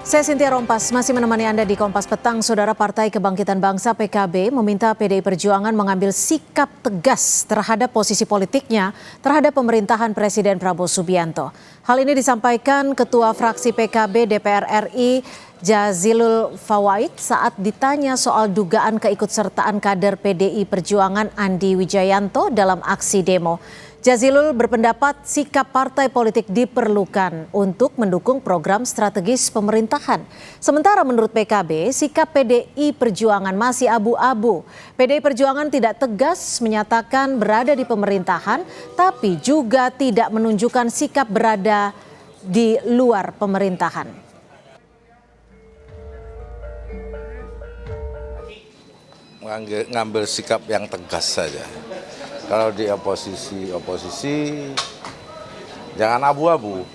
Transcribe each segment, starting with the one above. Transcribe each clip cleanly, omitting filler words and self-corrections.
Saya Cynthia Rompas, masih menemani Anda di Kompas Petang. Saudara Partai Kebangkitan Bangsa PKB meminta PDI Perjuangan mengambil sikap tegas terhadap posisi politiknya terhadap pemerintahan Presiden Prabowo Subianto. Hal ini disampaikan Ketua Fraksi PKB DPR RI Jazilul Fawait saat ditanya soal dugaan keikutsertaan kader PDI Perjuangan Andi Wijayanto dalam aksi demo. Jazilul berpendapat sikap partai politik diperlukan untuk mendukung program strategis pemerintahan. Sementara menurut PKB, sikap PDI Perjuangan masih abu-abu. PDI Perjuangan tidak tegas menyatakan berada di pemerintahan, tapi juga tidak menunjukkan sikap berada di luar pemerintahan. Ngambil sikap yang tegas saja. Kalau di oposisi jangan abu-abu,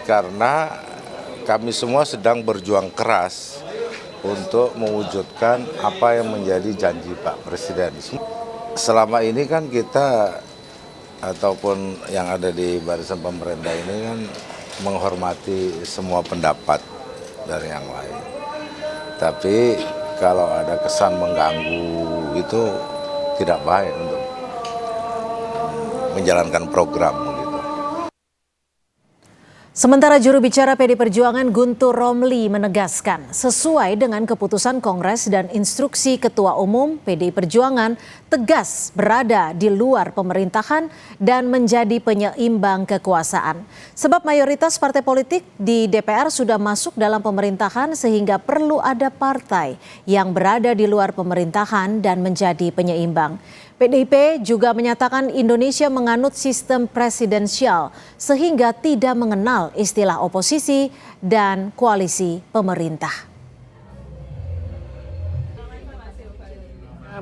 karena kami semua sedang berjuang keras untuk mewujudkan apa yang menjadi janji Pak Presiden. Selama ini kan kita ataupun yang ada di barisan pemerintah ini kan menghormati semua pendapat dari yang lain. Tapi kalau ada kesan mengganggu itu tidak baik untuk menjalankan program gitu. Sementara juru bicara PDI Perjuangan Guntur Romli menegaskan, sesuai dengan keputusan Kongres dan instruksi Ketua Umum PDI Perjuangan tegas berada di luar pemerintahan dan menjadi penyeimbang kekuasaan. Sebab mayoritas partai politik di DPR sudah masuk dalam pemerintahan sehingga perlu ada partai yang berada di luar pemerintahan dan menjadi penyeimbang. PDIP juga menyatakan Indonesia menganut sistem presidensial sehingga tidak mengenal istilah oposisi dan koalisi pemerintah.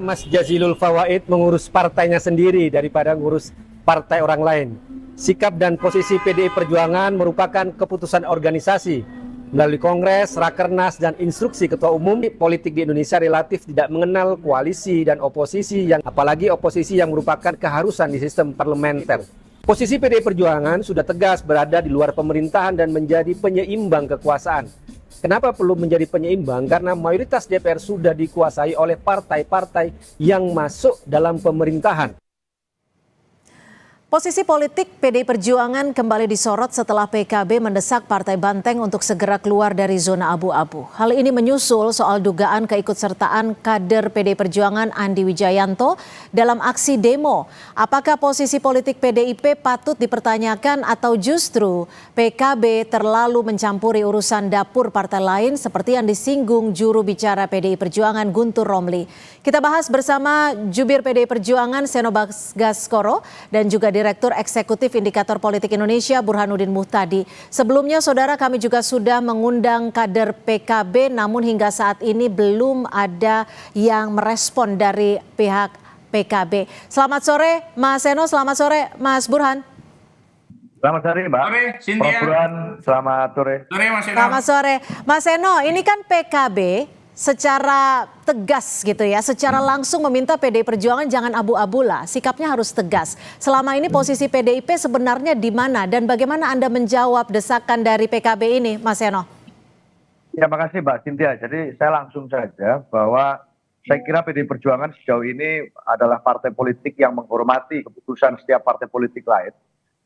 Mas Jazilul Fawait mengurus partainya sendiri daripada ngurus partai orang lain. Sikap dan posisi PDI Perjuangan merupakan keputusan organisasi. Melalui Kongres, Rakernas, dan instruksi Ketua Umum, politik di Indonesia relatif tidak mengenal koalisi dan oposisi, apalagi oposisi yang merupakan keharusan di sistem parlementer. Posisi PDI Perjuangan sudah tegas berada di luar pemerintahan dan menjadi penyeimbang kekuasaan. Kenapa perlu menjadi penyeimbang? Karena mayoritas DPR sudah dikuasai oleh partai-partai yang masuk dalam pemerintahan. Posisi politik PDI Perjuangan kembali disorot setelah PKB mendesak Partai Banteng untuk segera keluar dari zona abu-abu. Hal ini menyusul soal dugaan keikutsertaan kader PDI Perjuangan Andi Wijayanto dalam aksi demo. Apakah posisi politik PDIP patut dipertanyakan atau justru PKB terlalu mencampuri urusan dapur partai lain seperti yang disinggung juru bicara PDI Perjuangan Guntur Romli. Kita bahas bersama Jubir PDI Perjuangan Seno Baskoro dan juga Direktur Eksekutif Indikator Politik Indonesia Burhanuddin Muhtadi. Sebelumnya saudara, kami juga sudah mengundang kader PKB namun hingga saat ini belum ada yang merespon dari pihak PKB. Selamat sore Mas Seno, selamat sore Mas Burhan. Selamat sore Mbak. Sore, Cynthia. Prof. Burhan, selamat sore. Sore, Mas Seno. Selamat sore. Mas Seno, ini kan PKB secara tegas gitu ya, secara langsung meminta PDI Perjuangan jangan abu-abu lah, sikapnya harus tegas. Selama ini posisi PDIP sebenarnya di mana dan bagaimana Anda menjawab desakan dari PKB ini, Mas Seno? Ya, makasih Mbak Cynthia. Jadi saya langsung saja bahwa saya kira PDI Perjuangan sejauh ini adalah partai politik yang menghormati keputusan setiap partai politik lain,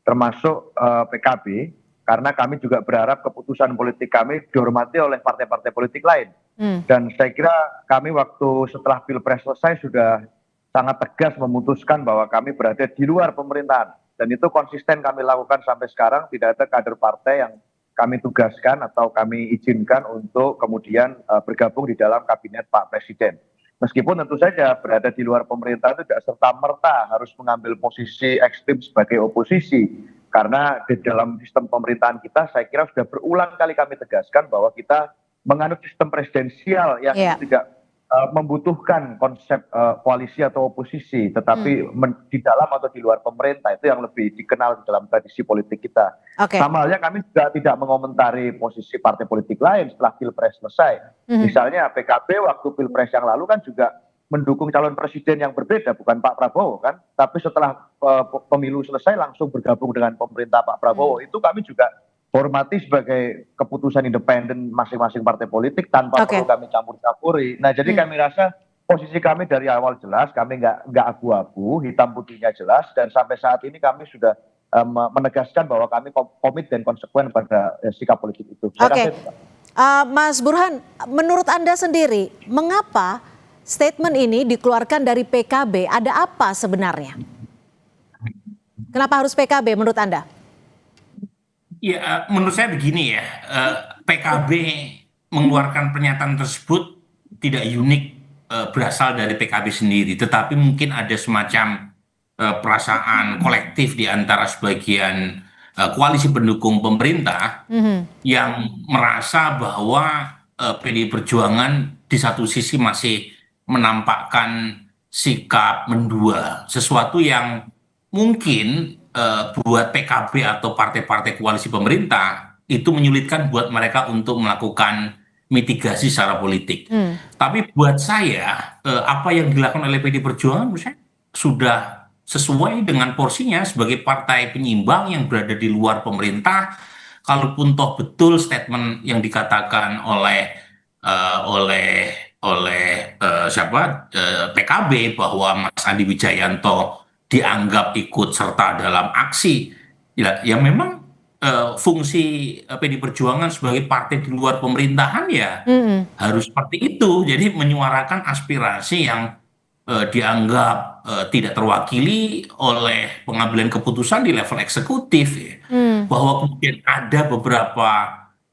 termasuk PKB, karena kami juga berharap keputusan politik kami dihormati oleh partai-partai politik lain. Dan saya kira kami waktu setelah Pilpres selesai sudah sangat tegas memutuskan bahwa kami berada di luar pemerintahan. Dan itu konsisten kami lakukan sampai sekarang, tidak ada kader partai yang kami tugaskan atau kami izinkan untuk kemudian bergabung di dalam kabinet Pak Presiden. Meskipun tentu saja berada di luar pemerintahan itu tidak serta-merta harus mengambil posisi ekstrim sebagai oposisi. Karena di dalam sistem pemerintahan kita saya kira sudah berulang kali kami tegaskan bahwa kita menganut sistem presidensial yang tidak membutuhkan konsep koalisi atau oposisi, tetapi di dalam atau di luar pemerintah, itu yang lebih dikenal di dalam tradisi politik kita. Sama halnya kami juga tidak mengomentari posisi partai politik lain setelah Pilpres selesai. Misalnya PKB waktu Pilpres yang lalu kan juga mendukung calon presiden yang berbeda, bukan Pak Prabowo kan, tapi setelah pemilu selesai langsung bergabung dengan pemerintah Pak Prabowo. Itu kami juga hormati sebagai keputusan independen masing-masing partai politik tanpa Oke. perlu kami campur-campuri. Nah, jadi kami rasa posisi kami dari awal jelas, kami nggak abu-abu, hitam putihnya jelas, dan sampai saat ini kami sudah menegaskan bahwa kami komit dan konsekuen pada sikap politik itu. Saya Oke. rasa itu, Pak. Mas Burhan, menurut Anda sendiri, mengapa statement ini dikeluarkan dari PKB? Ada apa sebenarnya? Kenapa harus PKB menurut Anda? Ya, menurut saya begini ya, PKB mengeluarkan pernyataan tersebut tidak unik berasal dari PKB sendiri, tetapi mungkin ada semacam perasaan kolektif di antara sebagian koalisi pendukung pemerintah yang merasa bahwa PDI Perjuangan di satu sisi masih menampakkan sikap mendua, sesuatu yang mungkin buat PKB atau partai-partai koalisi pemerintah itu menyulitkan buat mereka untuk melakukan mitigasi secara politik. Tapi buat saya apa yang dilakukan oleh PDI Perjuangan menurut saya sudah sesuai dengan porsinya sebagai partai penyeimbang yang berada di luar pemerintah. Kalaupun toh betul statement yang dikatakan oleh PKB bahwa Mas Andi Wijayanto dianggap ikut serta dalam aksi, ya yang memang fungsi PDI Perjuangan sebagai partai di luar pemerintahan ya harus seperti itu. Jadi menyuarakan aspirasi yang dianggap tidak terwakili oleh pengambilan keputusan di level eksekutif, ya. Bahwa kemudian ada beberapa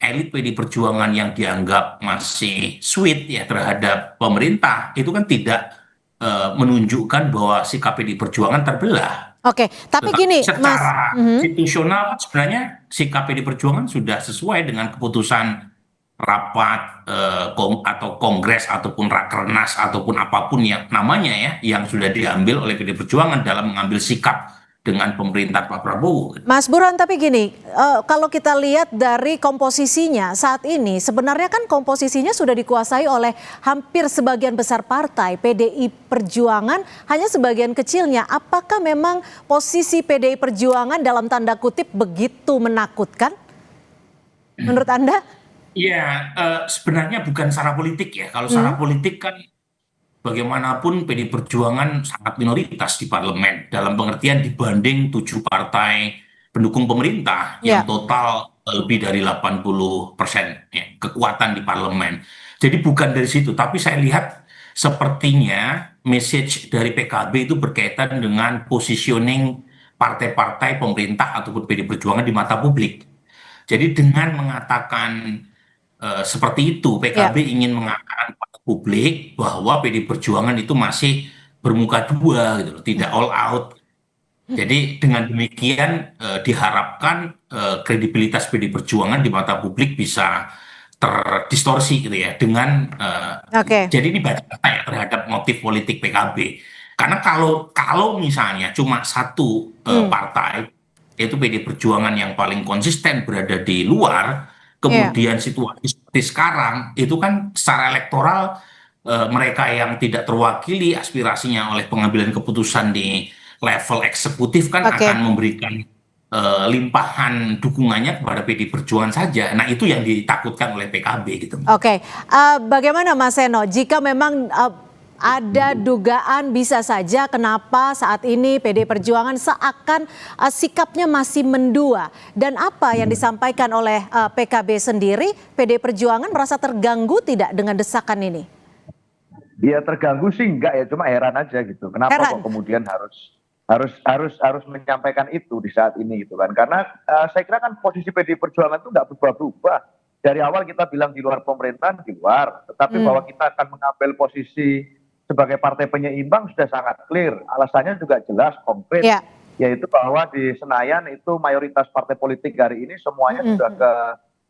elit PDI Perjuangan yang dianggap masih sweet ya terhadap pemerintah, itu kan tidak menunjukkan bahwa sikap PDI Perjuangan terbelah. Oke, tapi Tetapi gini, Mas. secara institusional sebenarnya sikap PDI Perjuangan sudah sesuai dengan keputusan rapat atau kongres ataupun rakernas ataupun apapun yang namanya ya yang sudah diambil oleh PDI Perjuangan dalam mengambil sikap dengan pemerintah Pak Prabowo. Mas Burhan, tapi gini, kalau kita lihat dari komposisinya saat ini, sebenarnya kan komposisinya sudah dikuasai oleh hampir sebagian besar partai. PDI Perjuangan hanya sebagian kecilnya. Apakah memang posisi PDI Perjuangan dalam tanda kutip begitu menakutkan? Menurut Anda? Ya, sebenarnya bukan secara politik ya. Kalau secara politik kan bagaimanapun PDI Perjuangan sangat minoritas di parlemen. Dalam pengertian dibanding 7 partai pendukung pemerintah yang total lebih dari 80% ya, kekuatan di parlemen. Jadi bukan dari situ. Tapi saya lihat sepertinya message dari PKB itu berkaitan dengan positioning partai-partai pemerintah ataupun PDI Perjuangan di mata publik. Jadi dengan mengatakan seperti itu, PKB ingin mengatakan kepada publik bahwa PDI Perjuangan itu masih bermuka dua, gitu loh, tidak all out. Jadi dengan demikian diharapkan kredibilitas PDI Perjuangan di mata publik bisa terdistorsi gitu ya dengan jadi ini baca ya terhadap motif politik PKB. Karena kalau misalnya cuma satu partai yaitu PDI Perjuangan yang paling konsisten berada di luar, kemudian situasi seperti sekarang itu kan secara elektoral mereka yang tidak terwakili aspirasinya oleh pengambilan keputusan di level eksekutif kan akan memberikan limpahan dukungannya kepada PDI Perjuangan saja. Nah itu yang ditakutkan oleh PKB gitu. Oke, bagaimana Mas Seno jika memang ada dugaan bisa saja kenapa saat ini PDI Perjuangan seakan sikapnya masih mendua. Dan apa yang disampaikan oleh PKB sendiri, PDI Perjuangan merasa terganggu tidak dengan desakan ini? Ya terganggu sih enggak ya, cuma heran aja gitu. Kenapa kok kemudian harus menyampaikan itu di saat ini gitu kan? Karena saya kira kan posisi PDI Perjuangan itu nggak berubah-ubah. Dari awal kita bilang di luar pemerintahan, di luar. Tetapi bahwa kita akan mengambil posisi sebagai partai penyeimbang sudah sangat clear. Alasannya juga jelas, konkret. Yaitu bahwa di Senayan itu mayoritas partai politik hari ini semuanya sudah ke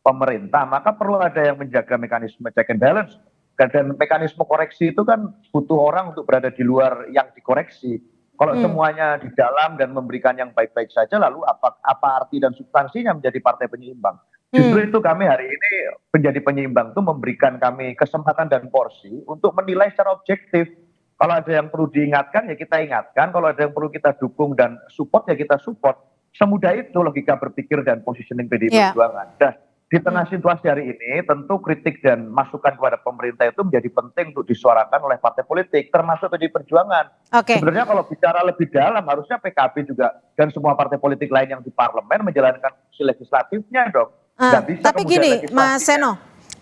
pemerintah. Maka perlu ada yang menjaga mekanisme check and balance. Dan mekanisme koreksi itu kan butuh orang untuk berada di luar yang dikoreksi. Kalau semuanya di dalam dan memberikan yang baik-baik saja, lalu apa arti dan substansinya menjadi partai penyeimbang? Justru itu kami hari ini menjadi penyeimbang itu memberikan kami kesempatan dan porsi untuk menilai secara objektif. Kalau ada yang perlu diingatkan ya kita ingatkan, kalau ada yang perlu kita dukung dan support ya kita support. semudah itu logika berpikir dan positioning PDI Ya. Perjuangan. Dan di tengah situasi hari ini, tentu kritik dan masukan kepada pemerintah itu menjadi penting untuk disuarakan oleh partai politik, termasuk PDI Perjuangan. Oke. Sebenarnya kalau bicara lebih dalam, harusnya PKB juga dan semua partai politik lain yang di parlemen menjalankan fungsi legislatifnya dong. Nggak bisa Tapi kemudian gini, legislasinya. Mas Seno,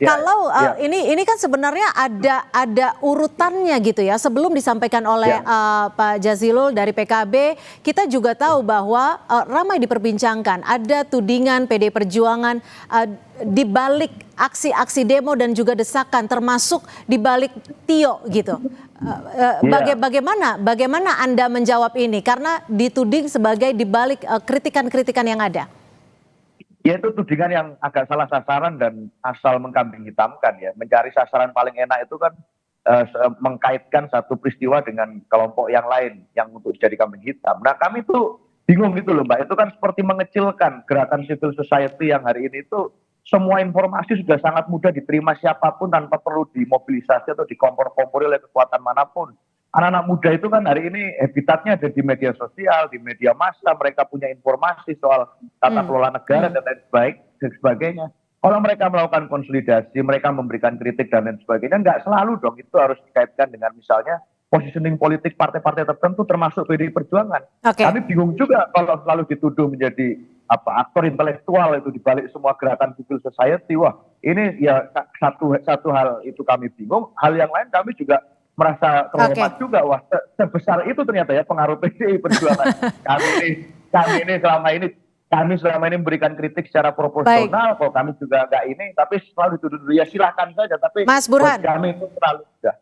Ya, kalau ya. ini kan sebenarnya ada urutannya gitu ya. Sebelum disampaikan oleh Ya. Pak Jazilul dari PKB, kita juga tahu bahwa ramai diperbincangkan ada tudingan PD Perjuangan di balik aksi-aksi demo dan juga desakan, termasuk di balik Tio gitu. Bagaimana Anda menjawab ini? Karena dituding sebagai di balik kritikan-kritikan yang ada. Ya itu tudingan yang agak salah sasaran dan asal mengkambing hitamkan ya. Mencari sasaran paling enak itu kan mengkaitkan satu peristiwa dengan kelompok yang lain yang untuk jadi kambing hitam. Nah kami tuh bingung gitu loh Mbak. Itu kan seperti mengecilkan gerakan civil society yang hari ini itu semua informasi sudah sangat mudah diterima siapapun tanpa perlu dimobilisasi atau dikompor-kompori oleh kekuatan manapun. Anak-anak muda itu kan hari ini habitatnya ada di media sosial, di media massa, mereka punya informasi soal tata kelola negara dan lain sebagainya. Kalau mereka melakukan konsolidasi, mereka memberikan kritik dan lain sebagainya, nggak selalu dong itu harus dikaitkan dengan misalnya positioning politik partai-partai tertentu termasuk PDI Perjuangan. Oke. Kami bingung juga kalau selalu dituduh menjadi aktor intelektual itu dibalik semua gerakan civil society. Wah, ini ya satu hal itu kami bingung. Hal yang lain kami juga merasa terhormat juga. Wah, sebesar itu ternyata ya pengaruh PDI Perjuangan. Kami selama ini memberikan kritik secara proporsional. Kalau kami juga nggak ini, tapi selalu dituduh ya silahkan saja. Tapi Mas Burhan, buat kami itu terlalu sudah.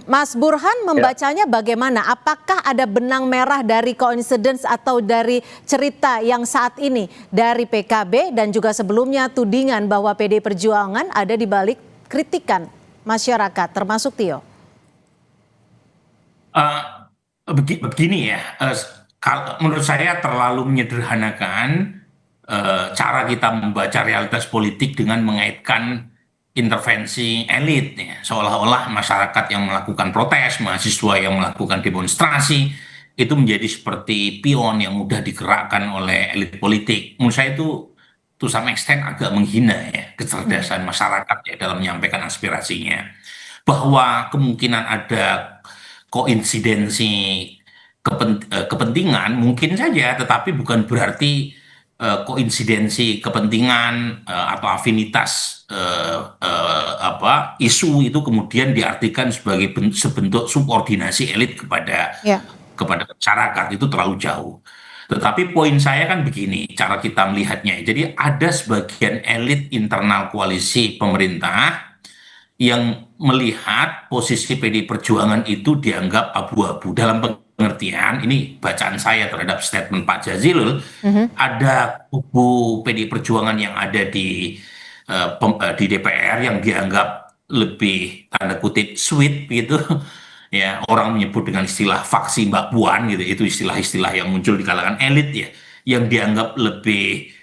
Mas Burhan membacanya bagaimana? Apakah ada benang merah dari coincidence atau dari cerita yang saat ini dari PKB dan juga sebelumnya tudingan bahwa PD Perjuangan ada di balik kritikan masyarakat termasuk Tio? Begini ya, menurut saya terlalu menyederhanakan cara kita membaca realitas politik dengan mengaitkan intervensi elit, ya. Seolah-olah masyarakat yang melakukan protes, mahasiswa yang melakukan demonstrasi, itu menjadi seperti pion yang mudah digerakkan oleh elit politik. Menurut saya itu to some extent agak menghina ya kecerdasan masyarakat ya dalam menyampaikan aspirasinya. Bahwa kemungkinan ada koinsidensi kepentingan mungkin saja, tetapi bukan berarti koinsidensi kepentingan atau afinitas isu itu kemudian diartikan sebagai sebentuk subordinasi elit kepada masyarakat. Itu terlalu jauh. Tetapi poin saya kan begini, cara kita melihatnya. Jadi ada sebagian elit internal koalisi pemerintah yang melihat posisi PD Perjuangan itu dianggap abu-abu. Dalam pengertian, ini bacaan saya terhadap statement Pak Jazilul, ada kubu PD Perjuangan yang ada di DPR yang dianggap lebih tanda kutip sweet gitu. Ya, orang menyebut dengan istilah faksi Mbak Puan gitu, itu istilah-istilah yang muncul di kalangan elit ya, yang dianggap lebih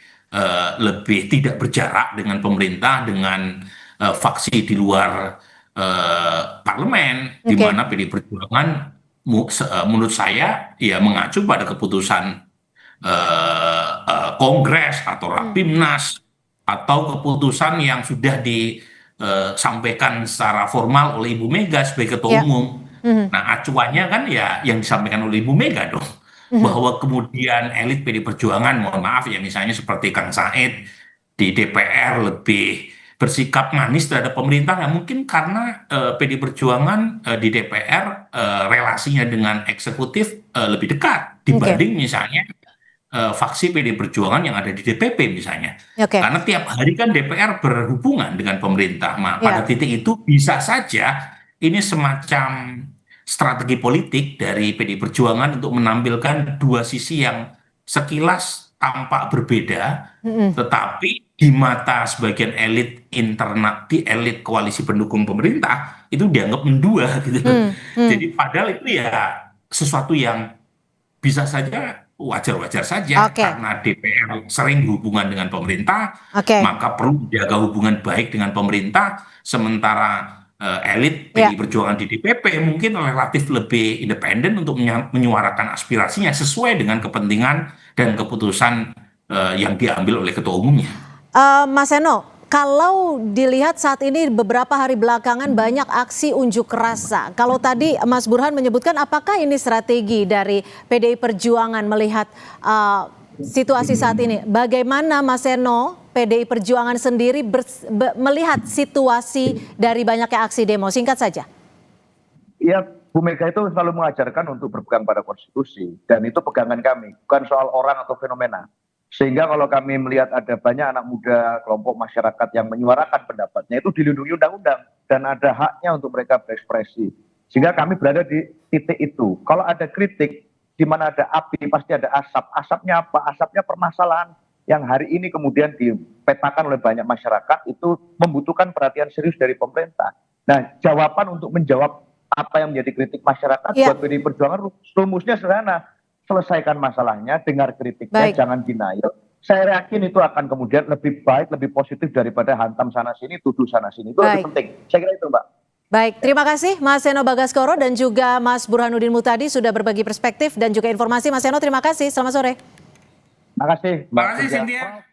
tidak berjarak dengan pemerintah, dengan faksi di luar parlemen, di mana PD Perjuangan menurut saya ya mengacu pada keputusan Kongres atau Rapimnas atau keputusan yang sudah disampaikan secara formal oleh Ibu Mega sebagai ketua umum. Nah, acuannya kan ya yang disampaikan oleh Ibu Mega dong, bahwa kemudian elit PD Perjuangan, mohon maaf ya, misalnya seperti Kang Said di DPR lebih bersikap manis terhadap pemerintah, ya mungkin karena PD Perjuangan di DPR relasinya dengan eksekutif lebih dekat dibanding misalnya faksi PD Perjuangan yang ada di DPP misalnya. Karena tiap hari kan DPR berhubungan dengan pemerintah. Nah, pada titik itu bisa saja ini semacam strategi politik dari PD Perjuangan untuk menampilkan dua sisi yang sekilas tampak berbeda, tetapi di mata sebagian elit internal, di elit koalisi pendukung pemerintah, itu dianggap mendua gitu. Jadi padahal itu ya sesuatu yang bisa saja wajar-wajar saja, karena DPR sering berhubungan dengan pemerintah, maka perlu menjaga hubungan baik dengan pemerintah, sementara elit PDI Perjuangan di DPP mungkin relatif lebih independen untuk menyuarakan aspirasinya sesuai dengan kepentingan dan keputusan yang diambil oleh ketua umumnya. Mas Seno, kalau dilihat saat ini beberapa hari belakangan banyak aksi unjuk rasa. Kalau tadi Mas Burhan menyebutkan apakah ini strategi dari PDI Perjuangan melihat situasi saat ini? Bagaimana Mas Seno, PDI Perjuangan sendiri melihat situasi dari banyaknya aksi demo? Singkat saja. Ya, Bu Mega itu selalu mengajarkan untuk berpegang pada konstitusi. Dan itu pegangan kami, bukan soal orang atau fenomena. Sehingga kalau kami melihat ada banyak anak muda, kelompok masyarakat yang menyuarakan pendapatnya, itu dilindungi undang-undang. Dan ada haknya untuk mereka berekspresi. Sehingga kami berada di titik itu. Kalau ada kritik, di mana ada api, pasti ada asap. Asapnya apa? Asapnya permasalahan yang hari ini kemudian dipetakan oleh banyak masyarakat, itu membutuhkan perhatian serius dari pemerintah. Nah, jawaban untuk menjawab apa yang menjadi kritik masyarakat buat PDI Perjuangan, rumusnya sederhana. Selesaikan masalahnya, dengar kritiknya, jangan denial. Saya yakin itu akan kemudian lebih baik, lebih positif daripada hantam sana-sini, tuduh sana-sini. Itu lebih penting. Saya kira itu, Mbak. Baik, terima kasih Mas Seno Bagaskoro dan juga Mas Burhanuddin Muhtadi sudah berbagi perspektif dan juga informasi. Mas Seno, terima kasih. Selamat sore. Terima kasih, Mbak. Terima kasih, Cynthia.